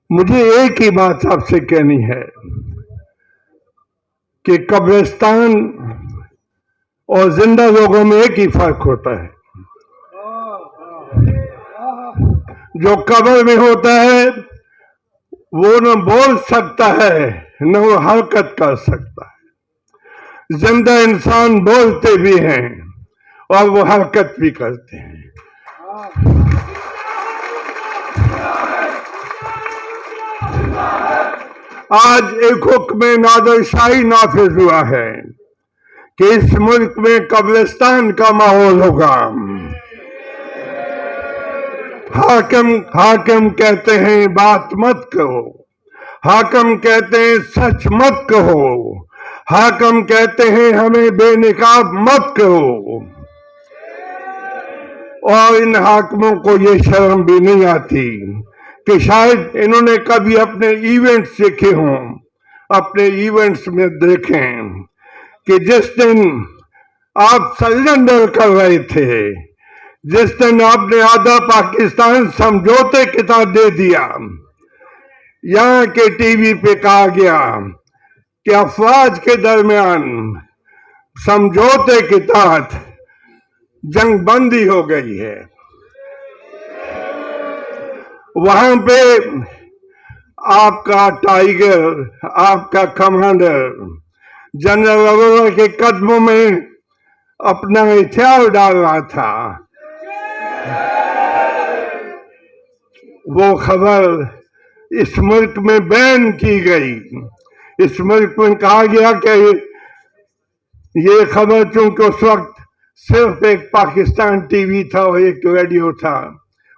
مجھے ایک ہی بات آپ سے کہنی ہے کہ قبرستان اور زندہ لوگوں میں ایک ہی فرق ہوتا ہے. جو قبر میں ہوتا ہے وہ نہ بول سکتا ہے نہ وہ حرکت کر سکتا ہے. زندہ انسان بولتے بھی ہیں اور وہ حرکت بھی کرتے ہیں. آج ایک حکم نادر شاہی نافذ ہوا ہے کہ اس ملک میں قبرستان کا ماحول ہوگا. حاکم کہتے ہیں بات مت کہو، حاکم کہتے ہیں سچ مت کہو، حاکم کہتے ہیں ہمیں بے نقاب مت کہو. اور ان حاکموں کو یہ شرم بھی نہیں آتی کہ شاید انہوں نے کبھی اپنے ایونٹس دیکھے ہوں. اپنے ایونٹس میں دیکھیں کہ جس دن آپ سرنڈر کر رہے تھے، جس دن آپ نے آدھا پاکستان سمجھوتے کے تحت دے دیا، یہاں کے ٹی وی پہ کہا گیا کہ افواج کے درمیان سمجھوتے کے تحت جنگ بندی ہو گئی ہے. وہاں پہ آپ کا ٹائیگر، آپ کا کمانڈر جنرل انور کے قدموں میں اپنا ہتھیار ڈال رہا تھا. وہ خبر اس ملک میں بین کی گئی. اس ملک میں کہا گیا کہ یہ خبر چونکہ اس وقت صرف ایک پاکستان ٹی وی تھا اور ایک ریڈیو تھا،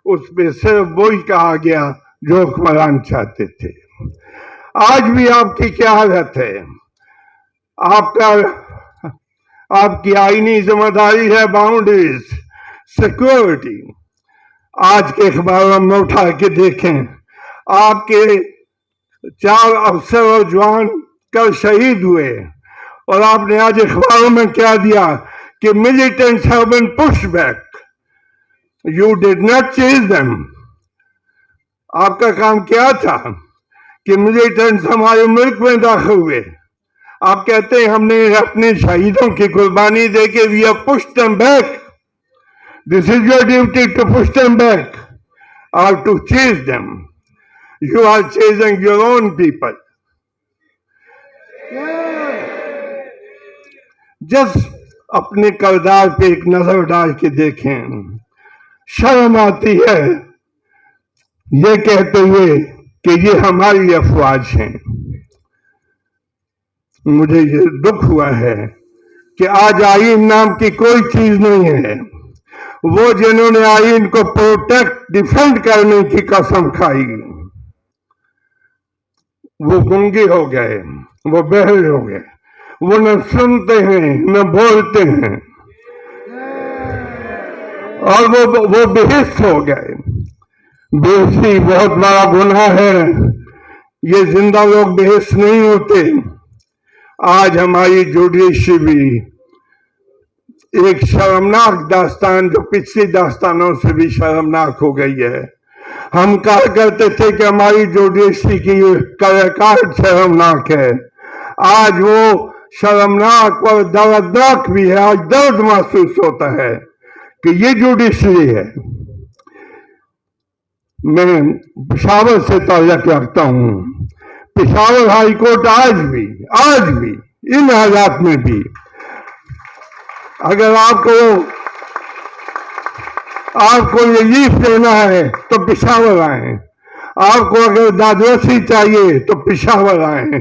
اس پہ صرف وہی کہا گیا جو حکمران چاہتے تھے. آج بھی آپ کی کیا حالت ہے؟ آپ کی آئینی ذمہ داری ہے باؤنڈریز، سیکورٹی. آج کے اخباروں میں اٹھا کے دیکھیں، آپ کے 4 افسر اور جوان کل شہید ہوئے، اور آپ نے آج اخباروں میں کیا دیا کہ militants have been pushed back. You did not chase them. آپ کا کام کیا تھا کہ militants ہمارے ملک میں داخل ہوئے؟ آپ کہتے ہیں ہم نے اپنے شہیدوں کی قربانی دے کے we have pushed them back. This is your duty to push them back or to chase them. You are chasing your own people. جس اپنے کردار پہ ایک نظر ڈال کے دیکھیں، شرم آتی ہے یہ کہتے ہوئے کہ یہ ہماری افواج ہیں. مجھے یہ دکھ ہوا ہے کہ آج آئین نام کی کوئی چیز نہیں ہے. وہ جنہوں نے آئین کو پروٹیکٹ ڈیفینڈ کرنے کی قسم کھائی، وہ گنگے ہو گئے، وہ بہرے ہو گئے، وہ نہ سنتے ہیں نہ بولتے ہیں، اور وہ بے حس ہو گئے. بے حسی بہت بڑا گناہ ہے. یہ زندہ لوگ بے حس نہیں ہوتے. آج ہماری جوڈیشری بھی ایک شرمناک داستان، جو پچھلی داستانوں سے بھی شرمناک ہو گئی ہے. ہم کہا کرتے تھے کہ ہماری جوڈیشری کی ریکارڈ شرمناک ہے. آج وہ شرمناک اور دردناک بھی ہے. آج درد محسوس ہوتا ہے کہ یہ جوڈیشری ہے. میں پشاور سے تعلق رکھتا ہوں. پشاور ہائیکورٹ آج بھی ان حالات میں بھی، اگر آپ کو ریلیف لینا ہے تو پشاور آئیں. آپ کو اگر دادرسی چاہیے تو پشاور آئیں.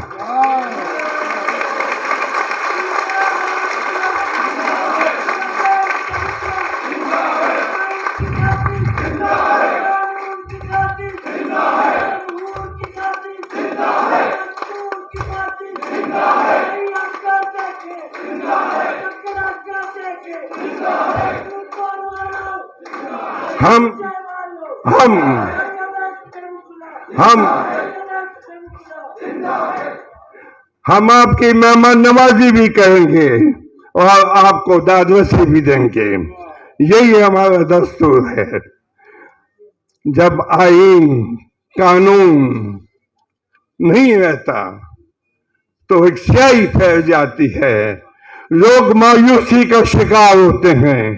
ہم آپ کی مہمان نوازی بھی کریں گے اور آپ کو دادرسی بھی دیں گے. یہی ہمارا دستور ہے. جب آئین قانون نہیں رہتا تو ایک سیاہی پھیل جاتی ہے، لوگ مایوسی کا شکار ہوتے ہیں،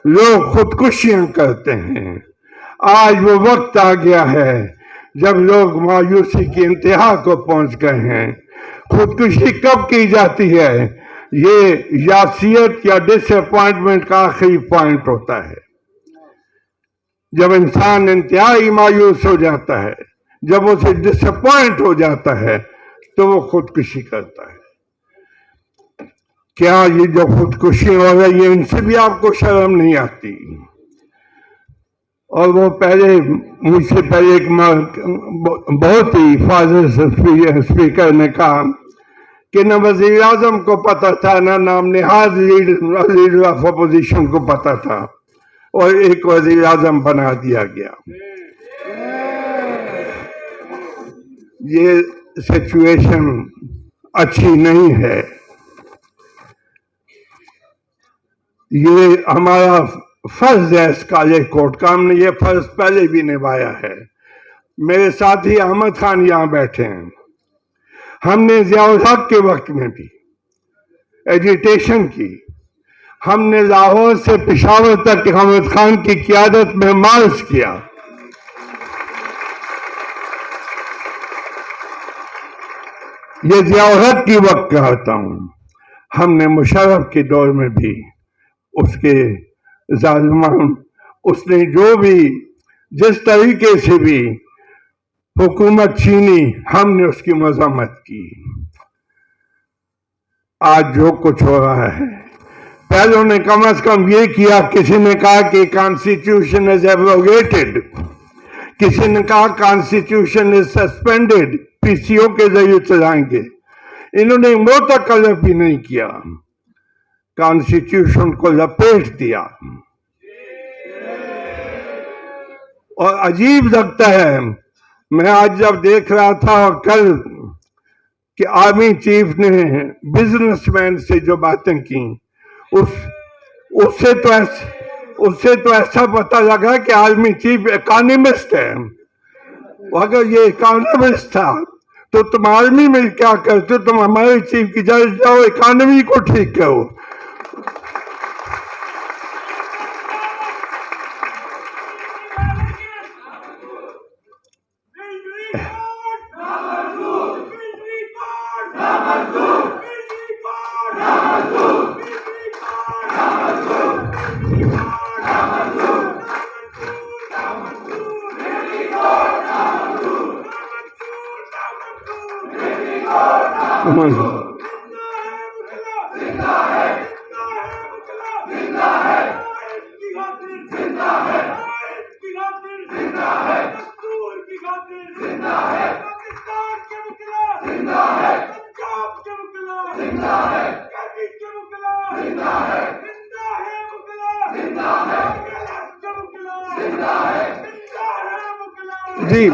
لوگ خودکشیاں کرتے ہیں۔ آج وہ وقت آ گیا ہے جب لوگ مایوسی کی انتہا کو پہنچ گئے ہیں۔ خودکشی کب کی جاتی ہے؟ یہ یاسیت یا ڈس اپوائنٹمنٹ کا آخری پوائنٹ ہوتا ہے، جب انسان انتہائی مایوس ہو جاتا ہے، جب اسے ڈس اپوائنٹ ہو جاتا ہے تو وہ خودکشی کرتا ہے۔ کیا یہ جو خودکشی ہو رہی ہے ان سے بھی آپ کو شرم نہیں آتی؟ اور وہ مجھ سے پہلے ایک بہت ہی فاضل اسپیکر نے کہا کہ نہ وزیر اعظم کو پتا تھا، نہ نام نہاد لیڈر آف اپوزیشن کو پتا تھا، اور ایک وزیر اعظم بنا دیا گیا۔ یہ سچویشن اچھی نہیں ہے۔ یہ ہمارا فرض ہے اس کالے کوٹ کا، ہم نے یہ فرض پہلے بھی نبھایا ہے۔ میرے ساتھی احمد خان یہاں بیٹھے ہیں، ہم نے ضیاء الحق کے وقت میں بھی ایجیٹیشن کی، ہم نے لاہور سے پشاور تک احمد خان کی قیادت میں مارچ کیا۔ یہ ضیاء الحق کی وقت کہتا ہوں۔ ہم نے مشرف کے دور میں بھی اس کے ظالمان، اس نے جو بھی جس طریقے سے بھی حکومت چھینی، ہم نے اس کی مذمت کی۔ آج جو کچھ ہو رہا ہے، پہلوں نے کم از کم یہ کیا، کسی نے کہا کہ کانسٹیٹیوشن از ایبروگیٹڈ، کسی نے کہا کانسٹیٹیوشن از سسپینڈڈ، پی سی او کے ذریعے چلائیں گے۔ انہوں نے متکلف بھی نہیں کیا، کانسٹیٹیوشن کو لپیٹ دیا۔ اور عجیب لگتا ہے، میں آج جب دیکھ رہا تھا کل کہ آرمی چیف نے بزنس مین سے جو باتیں کی، اس سے تو ایسا پتہ لگا کہ آرمی چیف اکانومسٹ ہے۔ اگر یہ اکانومسٹ تھا تو تم آرمی میں کیا کرتے؟ تم ہمارے چیف کی جگہ جاؤ، اکانومی کو ٹھیک کرو۔ جی